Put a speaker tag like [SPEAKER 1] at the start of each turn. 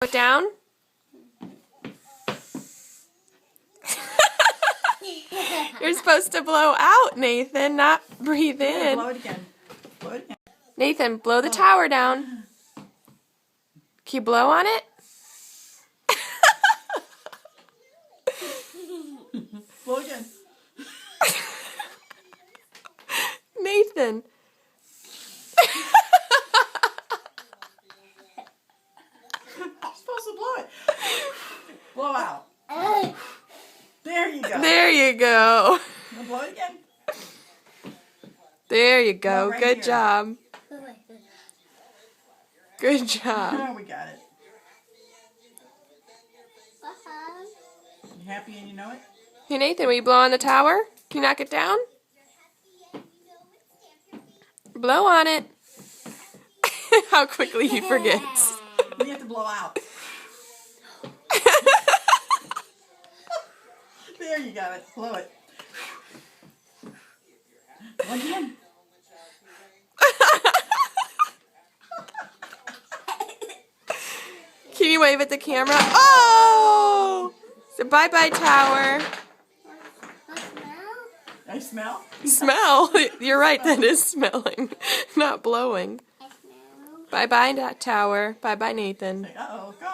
[SPEAKER 1] Put down. You're supposed to blow out, Nathan, not breathe in.
[SPEAKER 2] Blow it again. Blow it again.
[SPEAKER 1] Nathan, blow the tower down. Can you blow on it?
[SPEAKER 2] Blow again.
[SPEAKER 1] Nathan.
[SPEAKER 2] I'm supposed to blow it. Blow out. There you go.
[SPEAKER 1] There you go.
[SPEAKER 2] Now blow it again.
[SPEAKER 1] There you go.
[SPEAKER 2] Blow right
[SPEAKER 1] Good
[SPEAKER 2] here.
[SPEAKER 1] job. Good job.
[SPEAKER 2] Oh, we got it. You happy and you know it?
[SPEAKER 1] Hey, Nathan, will you blow on the tower? Can you knock it down? Blow on it. How quickly he forgets.
[SPEAKER 2] You have to blow out. There you got it. Blow it. Blow again.
[SPEAKER 1] Can you wave at the camera? Oh! So bye-bye, tower.
[SPEAKER 2] I smell?
[SPEAKER 1] Smell. You're right, that is smelling, not blowing. Bye-bye, tower. Bye-bye, Nathan.
[SPEAKER 2] Uh-oh, go on.